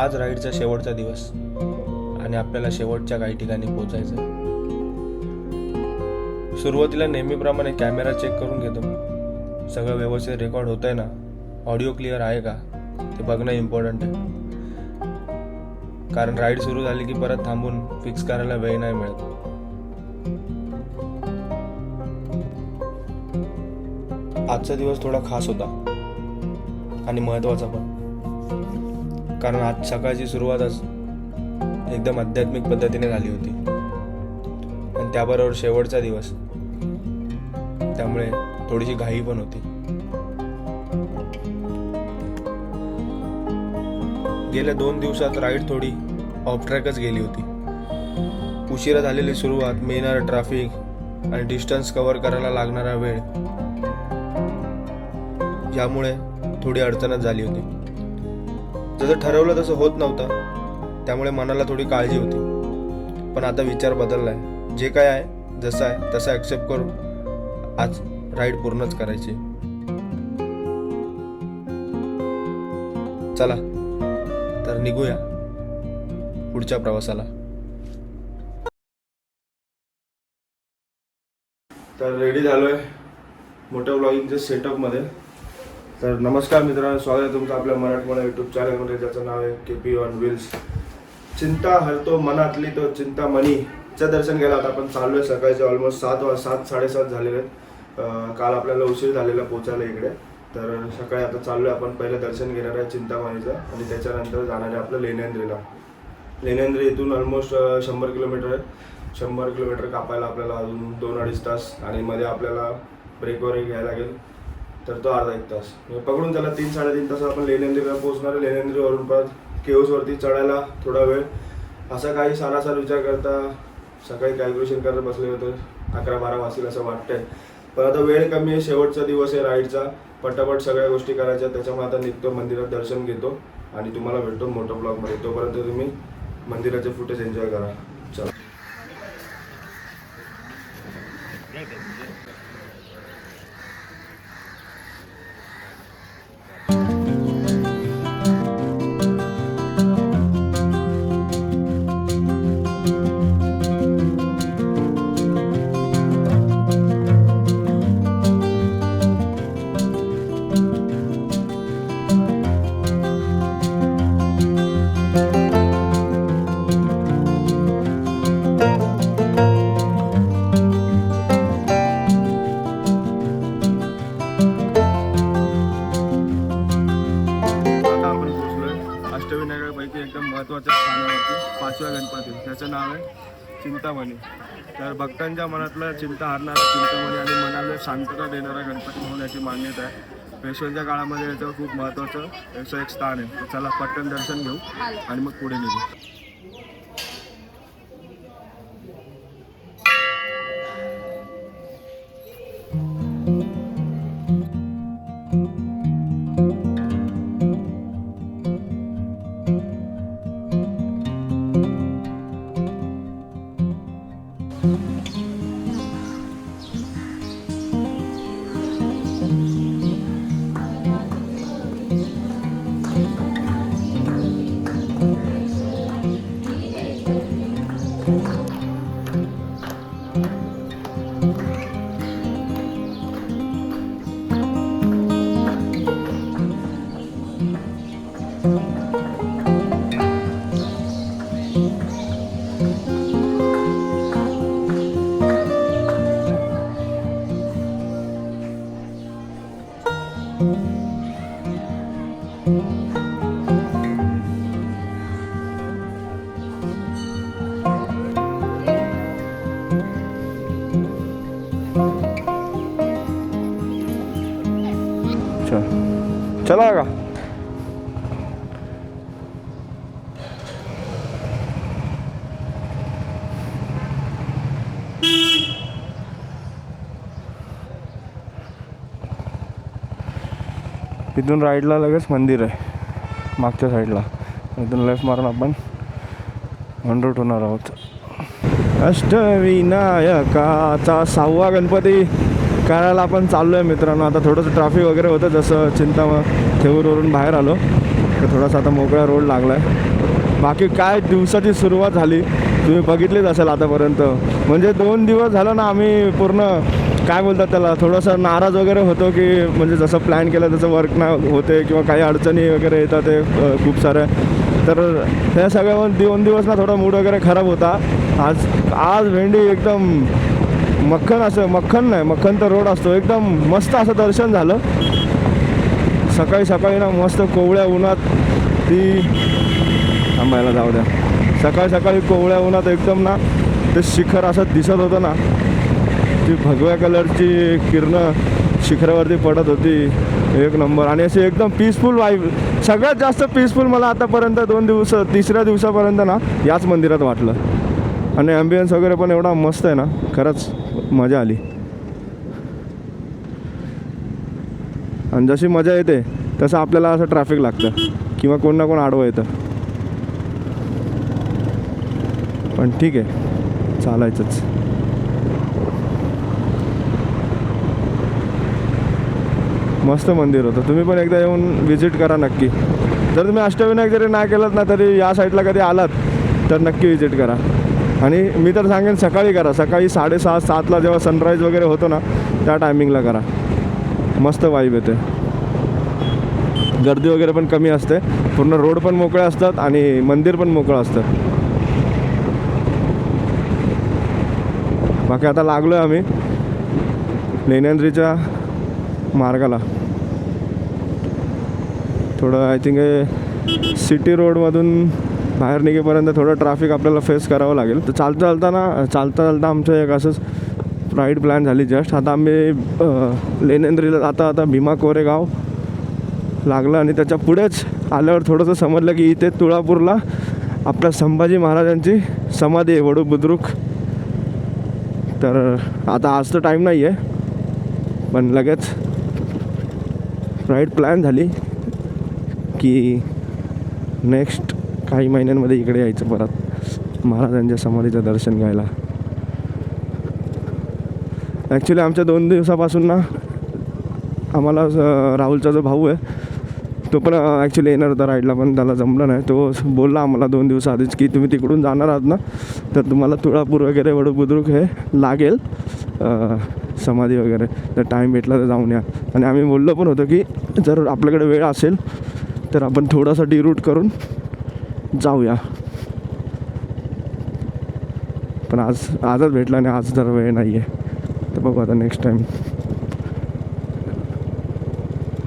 आज राईडचा शेवटचा दिवस आणि आपल्याला शेवटच्या काही ठिकाणी पोहोचायचं आहे. सुरुवातीला नेहमीप्रमाणे कॅमेरा चेक करून घेतो, सगळं व्यवस्थित रेकॉर्ड होत आहे ना, ऑडिओ क्लिअर आहे का ते बघणं इम्पॉर्टंट आहे. कारण राईड सुरू झाली की परत थांबून फिक्स करायला वेळ नाही मिळत. आजचा दिवस थोडा खास होता आणि महत्त्वाचा पण, कारण आज सकाळची सुरुवातच एकदम आध्यात्मिक पद्धतीने झाली होती आणि त्याबरोबर शेवटचा दिवस, त्यामुळे थोडीशी घाई पण होती. गेल्या 2 दिवसात राईड थोडी ऑफ ट्रॅकच गेली होती. उशिरा झालेली सुरुवात, मिळणारं ट्रॅफिक आणि डिस्टन्स कव्हर करायला लागणारा वेळ यामुळे थोडी अडचणच झाली होती. जसं ठरवलं तसं होत नव्हतं, त्यामुळे मनाला थोडी काळजी होती. पण आता विचार बदललाय, जे काय आहे जसं आहे तसं ॲक्सेप्ट करून आज राईड पूर्णच करायची. चला तर निघूया पुढच्या प्रवासाला. तर रेडी झालोय मोठ्या व्लॉगिंगच्या सेटअपमध्ये. तर नमस्कार मित्रांनो, स्वागत आहे तुमचं आपल्या मराठमोळा यूट्यूब चॅनलमध्ये, ज्याचं नाव आहे KP ऑन व्हील्स. चिंता हरतो मनातली तो चिंतामणीचं दर्शन घ्यायला आता आपण चाललो आहे. सकाळचे ऑलमोस्ट 7-7:30 झालेले आहेत. काल आपल्याला उशीर झालेला पोचायला इकडे, तर सकाळी आता चाललो आहे आपण. पहिलं दर्शन घेणार आहे चिंतामणीचं आणि त्याच्यानंतर जाणार आहे आपलं लेण्यांद्रीला. लेण्यांद्री इथून ऑलमोस्ट 100 किलोमीटर आहे. 100 किलोमीटर कापायला आपल्याला अजून 2-2.5 तास आणि मध्ये आपल्याला ब्रेक वगैरे घ्यायला लागेल, तर तो अर्धा 1 तास पकडून त्याला 3-3.5 तास आपण लेण्यांद्रीला पोहोचणार आहे. लेण्यांद्रीवरून परत केव्सवरती चढायला थोडा वेळ. असा काही सारासार विचार करता सकाळी कॅल्क्युलेशन करत बसले होते, 11-12 वाजतील असं वाटतंय. पण आता वेळ कमी आहे, शेवटचा दिवस आहे राईडचा, पटापट सगळ्या गोष्टी करायच्या. त्याच्यामुळे आता निघतो, मंदिरात दर्शन घेतो आणि तुम्हाला भेटतो मोठं ब्लॉगमध्ये. तोपर्यंत तुम्ही मंदिराचे फुटेज एन्जॉय करा. चला. एकदम महत्त्वाच्या स्थानावरती 5व्या गणपती, त्याचं नाव आहे चिंतामणी. तर भक्तांच्या मनातलं चिंता हरणारा चिंतामणी आणि मनाला शांतता देणारा गणपती म्हणून याची मान्यता आहे. पेशव्यांच्या काळामध्ये याचं खूप महत्त्वाचं याचं एक स्थान आहे. तर चला पटकन दर्शन घेऊ आणि मग पुढे निघू. चला का इथून राईटला लगेच मंदिर आहे मागच्या साईडला. इथून लेफ्ट मारून आपण ऑन रूट होणार आहोत. अष्टविनायकाचा 6वा गणपती करायला आपण चाललो आहे मित्रांनो. आता थोडंसं ट्रॅफिक वगैरे होतं, जसं थेऊरवरून बाहेर आलो तर थोडासा आता मोकळा रोड लागला आहे. बाकी काय दिवसाची सुरुवात झाली तुम्ही बघितलीच असेल आतापर्यंत. म्हणजे 2 दिवस झालं ना आम्ही पूर्ण काय बोलतात त्याला थोडंसं नाराज वगैरे होतो की म्हणजे जसं प्लॅन केलं तसं वर्क नाही होते किंवा काही अडचणी वगैरे येतात ते खूप साऱ्या. तर ह्या सगळ्या 2 दिवस ना थोडा मूड वगैरे खराब होता. आज भेंडी एकदम मक्खन तर रोड असतो एकदम मस्त असं दर्शन झालं. सकाळी ना मस्त कोवळ्या उन्हात ती थांबायला जाऊ द्या. सकाळी कोवळ्या उन्हात एकदम ना ते शिखर असं दिसत होतं ना, ती भगव्या कलरची किरणं शिखरावरती पडत होती. एक नंबर. आणि अशी एकदम पीसफुल वाईब. सगळ्यात जास्त पीसफुल मला आतापर्यंत 2 दिवस 3ऱ्या दिवसापर्यंत ना याच मंदिरात वाटलं. आणि ॲम्बियन्स वगैरे पण एवढा मस्त आहे ना, खरंच मजा आली. आणि जशी मजा येते तसं आपल्याला असं ट्रॅफिक लागतं किंवा कोण ना कोण आडवं येतं. पण ठीक आहे, चालायचंच. मस्त मंदिर होतं. तुम्ही पण एकदा येऊन विजिट करा नक्की. जर तुम्ही अष्टविनायक जरी नाही केलं ना तरी या साईडला कधी आलात तर नक्की विजिट करा. आणि मी तर सांगेन सकाळी करा. सकाळी 6:30-7ला जेव्हा सनराईज वगैरे होतो ना त्या टायमिंगला करा. मस्त वाईब येते. गर्दी वगैरे पण कमी असते. पूर्ण रोड पण मोकळे असतात आणि मंदिर पण मोकळं असतं. बाकी आता लागलो आहे आम्ही लेण्यांद्रीच्या मार्गाला. थोडं आय थिंक सिटी रोडमधून बाहेर निघेपर्यंत थोडं ट्रॅफिक आपल्याला फेस करावं लागेल. तर चालता आमचं एक असंच राईड प्लॅन झाली जस्ट. आता आम्ही लेण्यांद्रीला आता भीमा कोरेगाव लागलं. आणि त्याच्या पुढेच आल्यावर थोडंसं समजलं की इथे तुळापूरला आपल्या संभाजी महाराजांची समाधी आहे, वडू बुद्रुक. तर आता आज तर टाईम नाही आहे पण लगेच राईड प्लॅन झाली की नेक्स्ट काही महिन्यांमध्ये इकडे यायचं परत महाराजांच्या समाधीचं दर्शन घ्यायला. ॲक्च्युली आमच्या 2 दिवसापासून ना आम्हाला राहुलचा जो भाऊ आहे तो पण ॲक्च्युली येणार होता राईडला, पण त्याला जमलं नाही. तो बोलला आम्हाला 2 दिवसाआधीच की तुम्ही तिकडून जाणार आहात ना तर तुम्हाला तुळापूर वगैरे वडू बुद्रुक हे लागेल समाधी वगैरे, तर टाईम भेटला तर जाऊन या. आणि आम्ही बोललो पण होतो की जर आपल्याकडे वेळ असेल तर आपण थोडासा डिरूट करून जाऊया. पण आजच भेटला आणि आज जर वेळ नाही आहे तर बघू आता नेक्स्ट टाईम.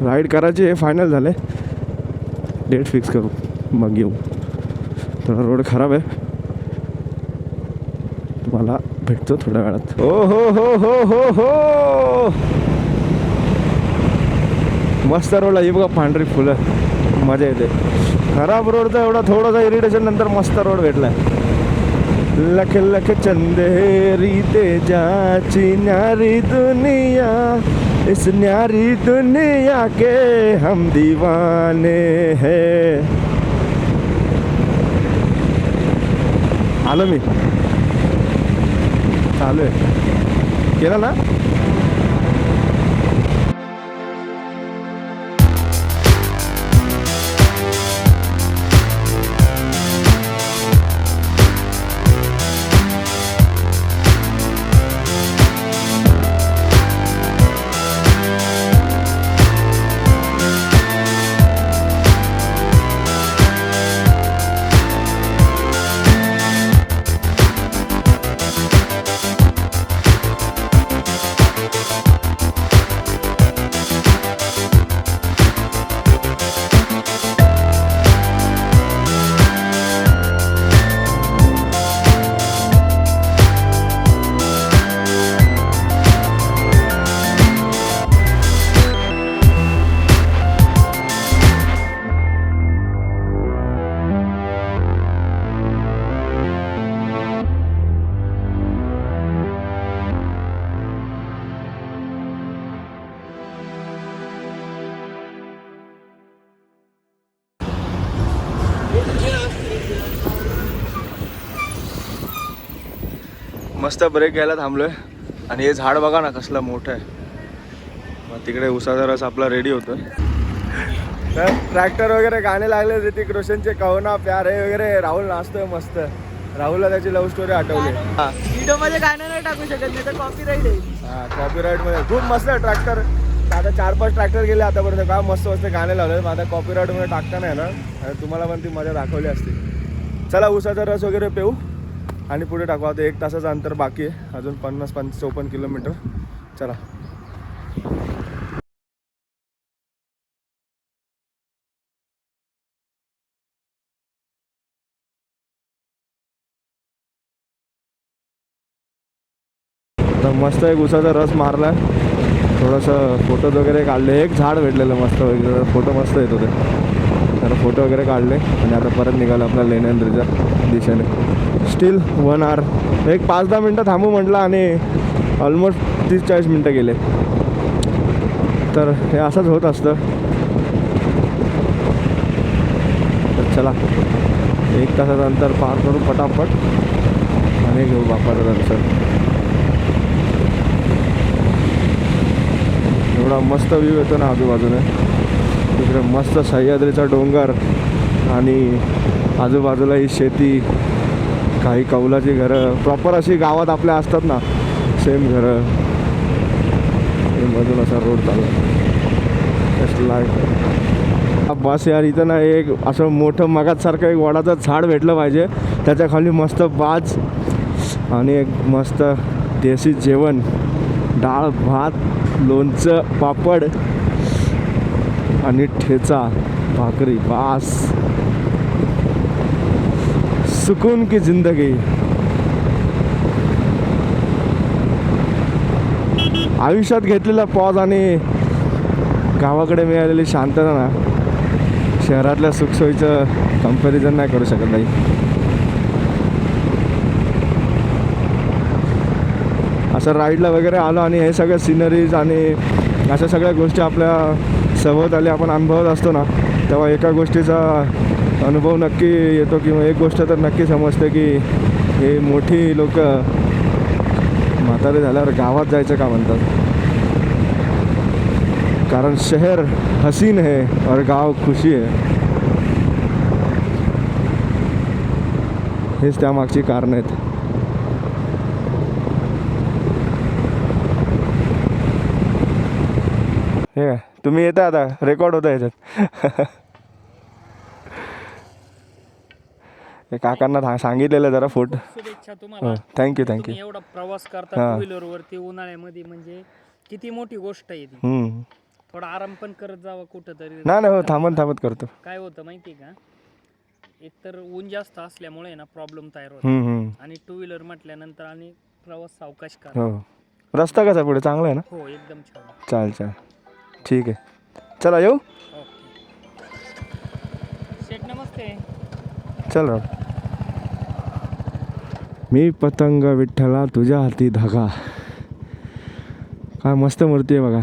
राईड करायची हे फायनल झालं आहे. डेट फिक्स करू मग येऊ. थोडा रोड खराब आहे. तुम्हाला भेटतो थोड्या वेळात. हो हो हो हो हो हो मस्त रोड आहे. बघा पांढरी फुलं, मजा येते. खराब रोडचा एवढा थोडासा इरिटेशन नंतर मस्त रोड भेटला. लख लख चंदेरी तेजाची न्यारी दुनिया, इस न्यारी दुनिया के हम दीवाने हैं. आलो मी, चालू आहे. केला ना. मस्त ब्रेक घ्यायला थांबलोय. आणि हे झाड बघा ना कसलं मोठं आहे. मग तिकडे उसाचा रस आपला रेडी होतोय. तर ट्रॅक्टर वगैरे गाणे लागले ऋतिक रोशनचे कहो ना प्यार है वगैरे. राहुल नाचतोय मस्त. राहुलला त्याची लव्ह स्टोरी आठवली. हा व्हिडिओ मध्ये गाणं नाही टाकू शकत नाही तर कॉपीराईट आहे. हा कॉपीराईट मध्ये खूप मस्त ट्रॅक्टर. आता 4-5 ट्रॅक्टर गेले आतापर्यंत. काय मस्त मस्त गाणे लावले. आता कॉपीराईट मध्ये टाकता नाही ना. आणि तुम्हाला पण ती मजा दाखवली असते. चला उसाचा रस वगैरे पिऊ आणि पुढे टाकू. आता 1 तासाचं अंतर बाकी आहे. अजून 50-54 किलोमीटर. चला तर मस्त एक उसाचा रस मारला. थोडंसं फोटोज वगैरे काढले. एक झाड भेटलेलं मस्त वगैरे. फोटो मस्त येत होते. तर फोटो वगैरे काढले आणि आता परत निघालं आपल्या लेण्यांद्रीच्या दिशेने. स्टील 1 आवर. एक 5-10 मिनटं थांबू म्हटलं आणि ऑलमोस्ट 30-40 मिनटं गेले. तर हे असंच होत असतं. तर चला 1 तासाचं अंतर पार करू पटापट आणि घेऊ बापाचं दर्शन. एवढा मस्त व्ह्यू येतो ना आजूबाजूने. तिकडे मस्त सह्याद्रीचा डोंगर आणि आजूबाजूला ही शेती. काही कौलाची घरं प्रॉपर अशी गावात आपल्या असतात ना सेम घरं. मधून असा रोड चालला लाईक. बस यार इथं ना एक असं मोठं मगाचसारखं एक वडाचं झाड भेटलं पाहिजे. त्याच्या खाली मस्त बाज आणि एक मस्त देशी जेवण. डाळ भात लोणचं पापड आणि ठेचा भाकरी. बास सुकून की जिंदगी. आयुष्यात घेतलेला पॉज आणि गावाकडे मिळालेली शांतता ना शहरातल्या सुखसोयीचं कंपॅरिझन नाही करू शकत नाही. असं राईडला वगैरे आलो आणि हे सगळं सिनरीज आणि अशा सगळ्या गोष्टी आपल्या सभोवताली आपण अनुभवत असतो ना तेव्हा एका गोष्टीचा अनुभव नक्की येतो किंवा एक गोष्ट तर नक्की समजते की हे मोठी लोक म्हातारे झाल्यावर गावात जायचं का म्हणतात. कारण शहर हसीन है और गाव खुशी है. हेच त्यामागची कारण आहेत. हे काय तुम्ही येता आता रेकॉर्ड होता याच्यात. हे काकांना सांगितलेलं जरा फोटो. शुभेच्छा तुम्हाला. थँक्यू तुम्ही एवढा प्रवास करता टू व्हीलर वरती उन्हाळ्यामध्ये म्हणजे किती मोठी गोष्ट आहे ती. थोडा आराम पण करत जावा कुठंतरी. नाही हो थांबत करतो. काय होतं माहिती का एकतर ऊन जास्त असल्यामुळे ना प्रॉब्लेम तयार होतो. आणि टू व्हीलर म्हटल्यानंतर आणि प्रवास सावकाश करा. हो रस्ता कसा पुढे चांगला आहे ना. हो एकदम छान. चाल ठीक आहे. चला येऊ. शेठ नमस्ते. चल राव. मी पतंग विठ्ठला तुझ्या हाती धागा. काय मस्त मूर्ती आहे बघा.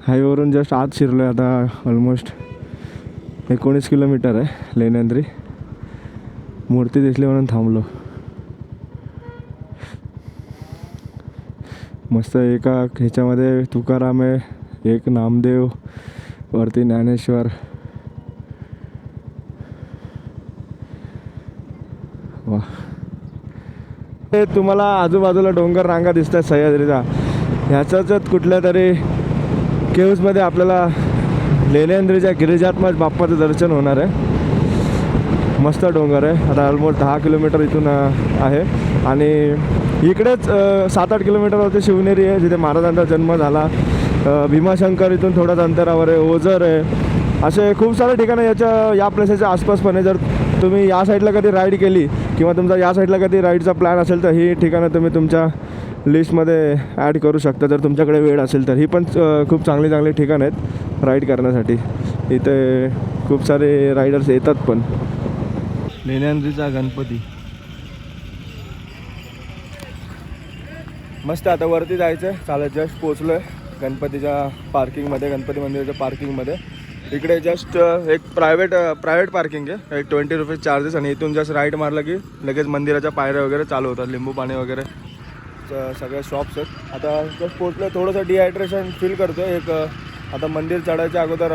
हायवेवरून जस्ट आत शिरलो आहे आता. ऑलमोस्ट 19 किलोमीटर आहे लेण्यांद्री. मूर्ती दिसली म्हणून थांबलो. मस्त एका ह्याच्यामध्ये तुकाराम आहे, एक नामदेव, वरती ज्ञानेश्वर. वा हे तुम्हाला आजूबाजूला डोंगर रांगा दिसतात सह्याद्रीचा. ह्याच्याच कुठल्या तरी केव्जमध्ये आपल्याला लेण्यांद्रीच्या गिरिजात्मज बाप्पाचं दर्शन होणार आहे. मस्त डोंगर आहे. आता ऑलमोस्ट 10 किलोमीटर इथून आहे आणि इकडेच 7-8 किलोमीटरवरती शिवनेरी आहे जिथे महाराजांचा जन्म झाला. भीमाशंकर इथून थोड्याच अंतरावर आहे. ओझर आहे. असे खूप सारे ठिकाणं या प्लेसेसच्या आसपास पण आहे. जर तुम्ही या साईडला कधी राईड केली किंवा तुमचा या साईडला कधी राईडचा प्लॅन असेल तर ही ठिकाणं तुम्ही तुमच्या लिस्टमध्ये ॲड करू शकता जर तुमच्याकडे वेळ असेल तर. ही पण खूप चांगली ठिकाणं आहेत राईड करण्यासाठी. इथे खूप सारे रायडर्स येतात पण. लेण्यांद्रीचा गणपती मस्त. आता वरती जायचं आहे. चालत जस्ट पोचलो आहे गणपतीच्या पार्किंगमध्ये, गणपती मंदिराच्या पार्किंगमध्ये. इकडे जस्ट एक प्रायव्हेट पार्किंग आहे. एक 20 रुपीज चार्जेस आणि इथून जस्ट राईट मारलं की लगेच मंदिराच्या पायऱ्या वगैरे चालू होतात. लिंबू पाणी वगैरे सगळे शॉप्स आहेत. आता जस्ट पोचलो. थोडंसं डिहायड्रेशन फील करतो आहे. एक आता मंदिर चढायच्या अगोदर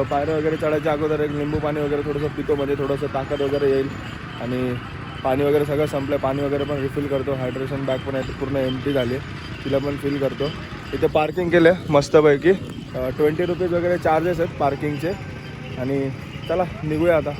पायऱ्या वगैरे चढायच्या अगोदर एक लिंबू पाणी वगैरे थोडंसं पितो, म्हणजे थोडंसं ताकद वगैरे येईल. आणि पाणी वगैरे सगळं संपलं, पाणी वगैरे पण रिफिल करतो. हायड्रेशन बॅग पण आहे पूर्ण एम्प्टी झाली, तिला पण फिल करतो. इथे पार्किंग केलं आहे मस्तपैकी. 20 रुपीज वगैरे चार्जेस आहेत पार्किंगचे. आणि चला निघूया आता.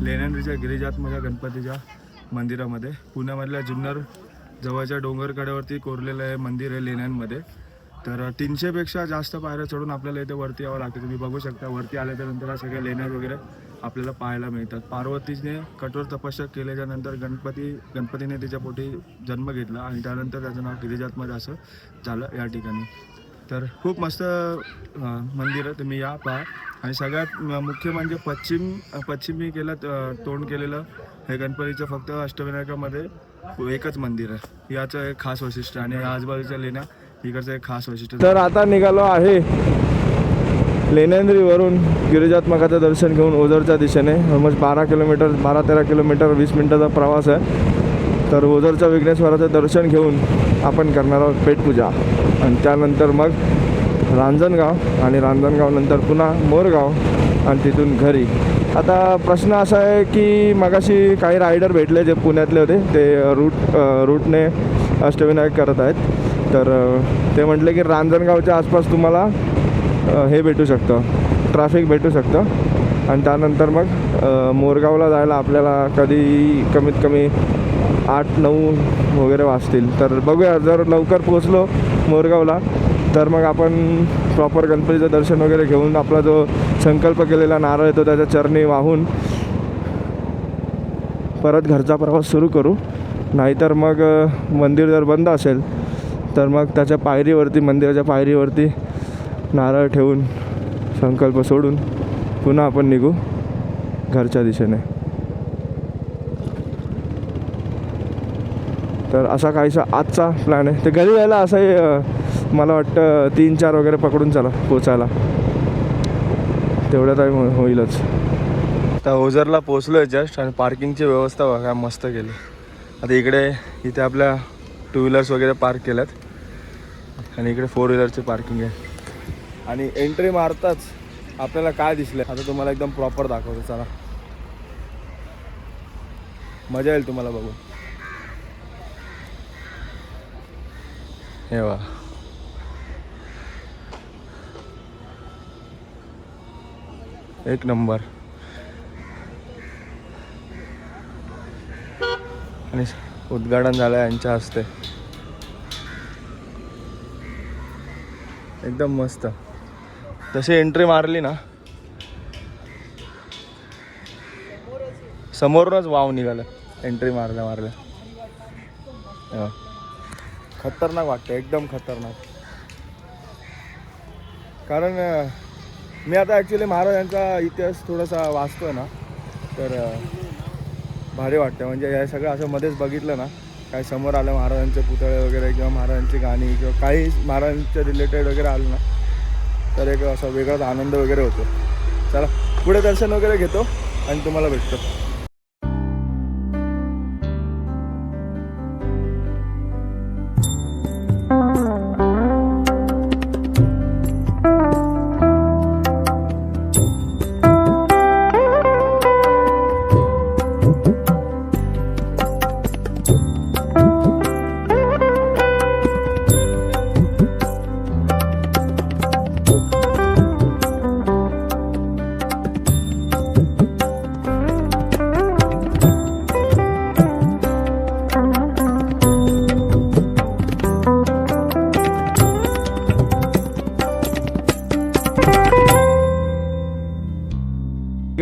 लेण्यांच्या गिरिजात्मजा गणपतीच्या मंदिरामध्ये, पुण्यामधल्या जुन्नर जवळच्या डोंगरकड्यावरती कोरलेलं आहे मंदिर आहे लेण्यांमध्ये. तर 300पेक्षा जास्त पायऱ्या चढून आपल्याला इथे वरती यावं लागतं. तुम्ही बघू शकता वरती आल्याच्यानंतर हा सगळ्या लेण्या वगैरे आपल्याला पाहायला मिळतात. पार्वतीने कठोर तपस्या केल्याच्या नंतर गणपतीने तिच्या पोटी जन्म घेतला आणि त्यानंतर त्याचं नाव गिरिजात्मजा असं झालं या ठिकाणी. तर खूप मस्त मंदिर आहे, तुम्ही या पहा. आणि सगळ्यात मुख्य म्हणजे पश्चिमी तोंड केलेलं हे गणपतीचं फक्त अष्टविनायकामध्ये एकच मंदिर आहे. याचं एक खास वैशिष्ट्य आणि आजूबाजूच्या लेण्या इकडचं एक खास वैशिष्ट्य. तर आता निघालो आहे लेण्यांद्रीवरून गिरिजात्मकाचं दर्शन घेऊन ओझरच्या दिशेने. ऑलमोस्ट 12-13 किलोमीटर 20 मिनटाचा प्रवास आहे. तर ओझरच्या विघ्नेश्वराचं दर्शन घेऊन आपण करणार आहोत पेटपूजा आणि त्यानंतर मग रांजणगाव आणि रांजणगावनंतर पुन्हा मोरगाव आणि तिथून घरी. आता प्रश्न असा आहे की मगाशी काही रायडर भेटले जे पुण्यातले होते, ते रूटने अष्टविनायक करत आहेत. तर ते म्हटले की रांजणगावच्या आसपास तुम्हाला हे भेटू शकतं, ट्रॅफिक भेटू शकतं आणि त्यानंतर मग मोरगावला जायला आपल्याला कधी कमीत कमी 8-9 वगैरे वाजतील. तर बघूया, जर लवकर पोचलो मोरगावला तर मग आपण प्रॉपर गणपतीचं दर्शन वगैरे घेऊन आपला जो संकल्प केलेला नारळ आहे तो त्याच्या चरणी वाहून परत घरचा प्रवास सुरू करू. नाहीतर मग मंदिर जर बंद असेल तर मग त्याच्या पायरीवरती, मंदिराच्या पायरीवरती नारळ ठेवून संकल्प सोडून पुन्हा आपण निघू घरच्या दिशेने. तर असा काहीसा आजचा प्लॅन आहे. ते घरी जायला असंही मला वाटतं 3-4 वगैरे पकडून चला पोचायला, तेवढा टाईम होईलच. आता ओझरला पोचलो आहे जस्ट आणि पार्किंगची व्यवस्था बघा मस्त केली. आता इथे आपल्या 2 व्हीलर्स वगैरे पार्क केल्यात आणि इकडे 4 व्हीलरची पार्किंग आहे. आणि एंट्री मारताच आपल्याला काय दिसलं आता तुम्हाला एकदम प्रॉपर दाखवतो, चला मजा येईल तुम्हाला बघून. हे वा, एक नंबर. आणि उद्घाटन झालं यांच्या हस्ते, एकदम मस्त. तशी एंट्री मारली ना समोरूनच वाव निघालं. एंट्री मारल्या खतरनाक वाटतं, एकदम खतरनाक. कारण मी आता ॲक्च्युली महाराजांचा इतिहास थोडासा वाचतोय ना, तर भारी वाटतं. म्हणजे हे सगळं असं मध्येच बघितलं ना, काही समोर आलं महाराजांचे पुतळे वगैरे किंवा महाराजांची गाणी किंवा काही महाराजांच्या रिलेटेड वगैरे आलं ना, तर एक असा वेगळाच आनंद वगैरे होतो. चला पुढे दर्शन वगैरे घेतो आणि तुम्हाला भेटतो.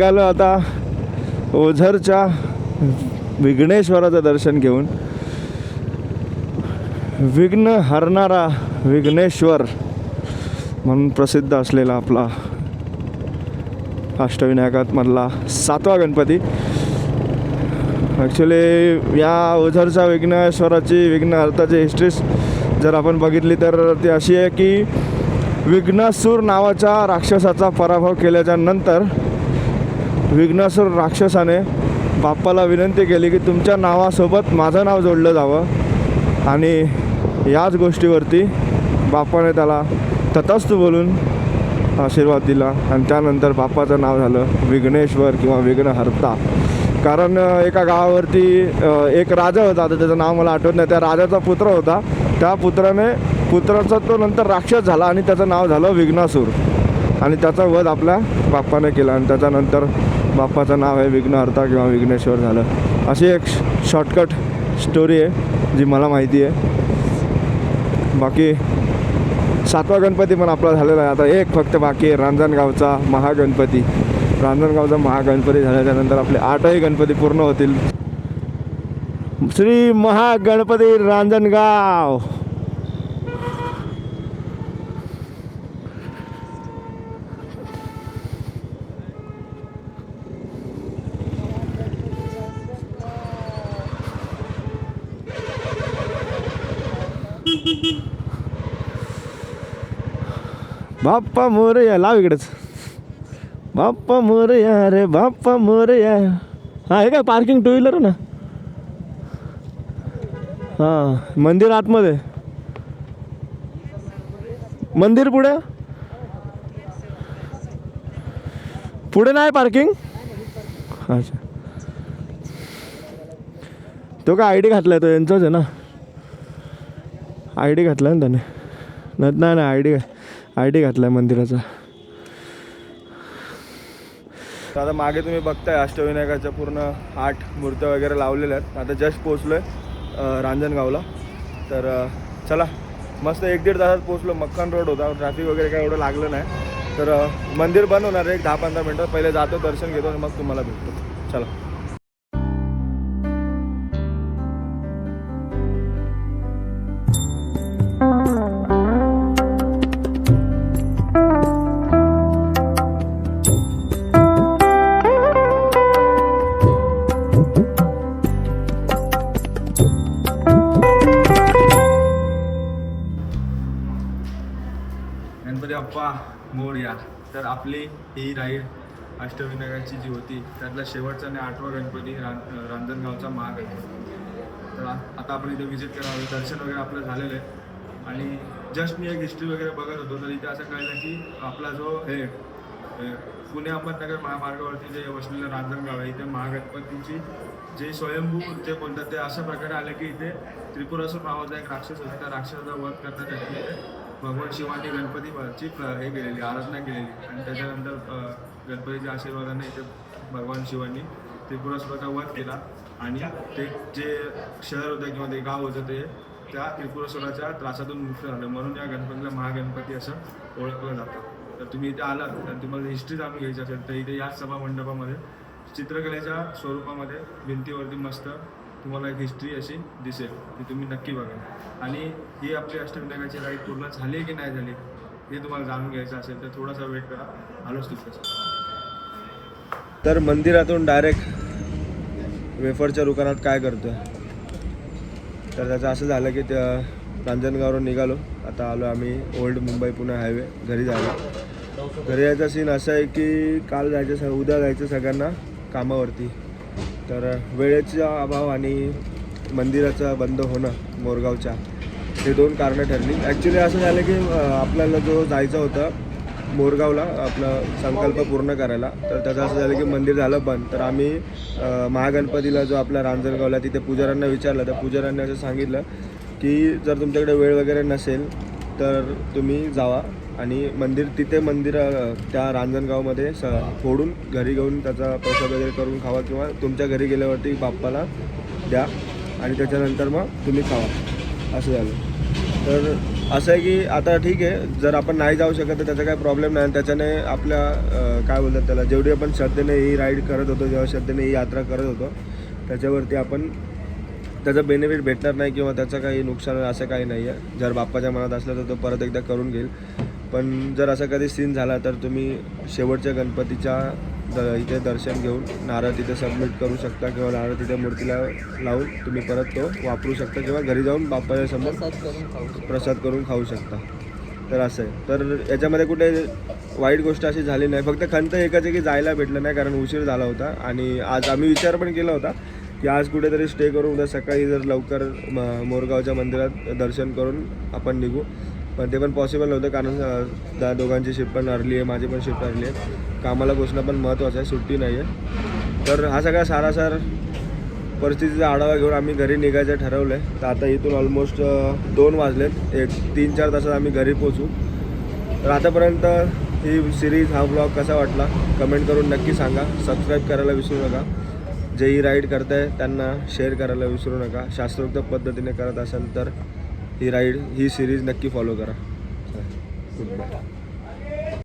निघालो आता ओझरच्या विघ्नेश्वराचं दर्शन घेऊन. विघ्न हरणारा विघ्नेश्वर म्हणून प्रसिद्ध असलेला आपला अष्टविनायकामधला 7वा गणपती. ॲक्च्युली या ओझरच्या विघ्नेश्वराची विघ्नहर्ताची हिस्ट्री जर आपण बघितली तर ती अशी आहे की विघ्नासूर नावाच्या राक्षसाचा पराभव केल्याच्या नंतर विघ्नासूर राक्षसाने बाप्पाला विनंती केली की तुमच्या नावासोबत माझं नाव जोडलं जावं आणि याच गोष्टीवरती बाप्पाने त्याला तथास्तु बोलून आशीर्वाद दिला आणि त्यानंतर बाप्पाचं नाव झालं विघ्नेश्वर किंवा विघ्नहर्ता. कारण एका गावावरती एक राजा होता, आता त्याचं नाव मला आठवत नाही, त्या राजाचा पुत्र होता. त्या पुत्राचा तो नंतर राक्षस झाला आणि त्याचं नाव झालं विघ्नासूर आणि त्याचा वध आपल्या बाप्पाने केला आणि त्याच्यानंतर बाप्पाचं नाव आहे विघ्नहर्ता किंवा विघ्नेश्वर झालं. अशी एक शॉर्टकट स्टोरी आहे जी मला माहिती आहे. बाकी 7वा गणपती पण आपला झालेला आहे. आता एक फक्त बाकी आहे, रांजणगावचा महागणपती. रांजणगावचा महागणपती झाल्याच्यानंतर आपले 8ही गणपती पूर्ण होतील. श्री महागणपती रांजणगाव. बाप्पा मोरया लाव इकडेच. बाप्पा मोरया रे बाप्पा मोरया. हा हे काय पार्किंग 2 व्हीलर ना. हां मंदिर आतमध्ये, मंदिर पुढे पुढे नाही पार्किंग. अच्छा तो काय ID घातलाय, तो यांचाच आहे ना. ID घातला ना त्याने. नाही ID घातला आहे मंदिराचा. तर आता मागे तुम्ही बघताय अष्टविनायकाच्या पूर्ण 8 मूर्त्या वगैरे लावलेल्या आहेत. आता जस्ट पोचलो आहे रांजणगावला. तर चला मस्त 1-1.5 तासात पोचलो. मक्खन रोड होता, ट्रॅफिक वगैरे काय एवढं लागलं नाही. तर मंदिर बंद होणार आहे 10-15 मिनटात. पहिले जातो, दर्शन घेतो आणि मग तुम्हाला भेटतो. चला. गणपती बाप्पा मोरया. तर आपली ही राईड अष्टविनायकाची जी होती त्यातला शेवटचा आणि 8वा गणपती रांजणगावचा महागणपती. तर आता आपण इथे व्हिजिट करावं. दर्शन वगैरे आपलं झालेलं आहे आणि जस्ट मी एक हिस्ट्री वगैरे बघत होतो तर इथे असं कळलं की आपला जो हे पुणे अहमदनगर महामार्गावरती जे वसलेलं रांजणगाव आहे, इथे महागणपतीची जे स्वयंभू जे बोलतात ते अशा प्रकारे आले की इथे त्रिपुरासूर नावाचा एक राक्षस होता. त्या राक्षसाचा वध करण्यासाठी भगवान शिवांनी गणपतीची हे केलेली, आराधना केलेली आणि त्याच्यानंतर गणपतीच्या आशीर्वादाने इथे भगवान शिवांनी त्रिपुरासुराचा वध केला आणि ते जे शहर होतं किंवा ते गाव होतं ते त्या त्रिपुरासुराच्या त्रासातून मुक्त झालं. म्हणून या गणपतीला महागणपती असं ओळखलं जातं. तर तुम्ही इथे आलात तर तुम्हाला हिस्ट्री जाणून घ्यायची असेल तर इथे याच सभा मंडपामध्ये चित्रकलेच्या स्वरूपामध्ये भिंतीवरती मस्त तुम्हाला एक हिस्ट्री अशी दिसेल, ती तुम्ही नक्की बघा. आणि ही आपली अष्टविनायकाची राईड पूर्ण झाली की नाही झाली हे तुम्हाला जाणून घ्यायचं असेल तर थोडासा वेट करा. आलोच तिथं. तर मंदिरातून डायरेक्ट वेफरच्या दुकानात काय करतोय तर त्याचं असं झालं की त्या रांजणगाववरून निघालो. आता आलो आम्ही ओल्ड मुंबई पुणे हायवे घरी जायला. घरी यायचा सीन असा आहे की काल जायचं, उद्या जायचं सगळ्यांना कामावरती. तर वेळेचा अभाव आणि मंदिराचं बंद होणं मोरगावच्या हे 2 कारणं ठरली. ॲक्च्युली असं झालं की आपल्याला जो जायचं होतं मोरगावला आपला संकल्प पूर्ण करायला, तर त्याचं असं झालं की मंदिर झालं बंद. तर आम्ही महागणपतीला जो आपला रांजणगावला तिथे पुजाऱ्यांना विचारलं तर पुजाऱ्यांनी असं सांगितलं की जर तुमच्याकडे वेळ वगैरे नसेल तर तुम्ही जावा आणि मंदिर त्या रांजणगावमध्ये फोडून घरी घेऊन त्याचा प्रसाद वगैरे करून खावा किंवा तुमच्या घरी गेल्यावरती बाप्पाला द्या आणि त्याच्यानंतर मग तुम्ही खावा असं झालं. तर असं आहे की आता ठीक आहे, जर आपण नाही जाऊ शकत तर त्याचा काही प्रॉब्लेम नाही. त्याच्याने आपल्या काय बोलतात त्याला, जेवढी आपण श्रद्धेने ही राईड करत होतो, जेव्हा श्रद्धेने ही यात्रा करत होतो, त्याच्यावरती आपण त्याचा बेनिफिट भेटणार नाही किंवा त्याचं काही नुकसान होईल असं काही नाही आहे. जर बाप्पाच्या मनात असलं तर तो परत एकदा करून घेईल. पण जर असा कधी सीन झाला तर तुम्ही शेवटच्या गणपतीच्या इथे दर्शन घेऊन नारळ तिथे सबमिट करू शकता किंवा नारळ तिथे मूर्तीला लावून तुम्ही परत तो वापरू शकता किंवा घरी जाऊन बाप्पाच्या समोर प्रसाद करून खाऊ शकता. तर असं आहे. तर याच्यामध्ये कुठे वाईट गोष्ट अशी झाली नाही. फक्त खंत एकच आहे की जायला भेटलं नाही, कारण उशीर झाला होता. आणि आज आम्ही विचार पण केला होता की आज कुठेतरी स्टे करून उद्या सकाळी जर लवकर मोरगावच्या मंदिरात दर्शन करून आपण निघू. पण ते पण पॉसिबल नव्हतं, कारण त्या दोघांची शिफ्ट पण अर्ली आहे, माझी पण शिफ्ट अर्ली आहे. कामाला पोचणं पण महत्त्वाचं आहे, सुट्टी नाही आहे. तर हा सगळा सारासार परिस्थितीचा आढावा घेऊन आम्ही घरी निघायचं ठरवलं आहे. तर आता इथून ऑलमोस्ट 2 वाजलेत. एक 3-4 तासात आम्ही घरी पोचू. तर आतापर्यंत ही सिरीज, हा ब्लॉग कसा वाटला कमेंट करून नक्की सांगा. सबस्क्राईब करायला विसरू नका. जे ही राईड करताय त्यांना शेअर करायला विसरू नका. शास्त्रोक्त पद्धतीने करत असाल तर ही सिरीज नक्की फॉलो करा. Good bye.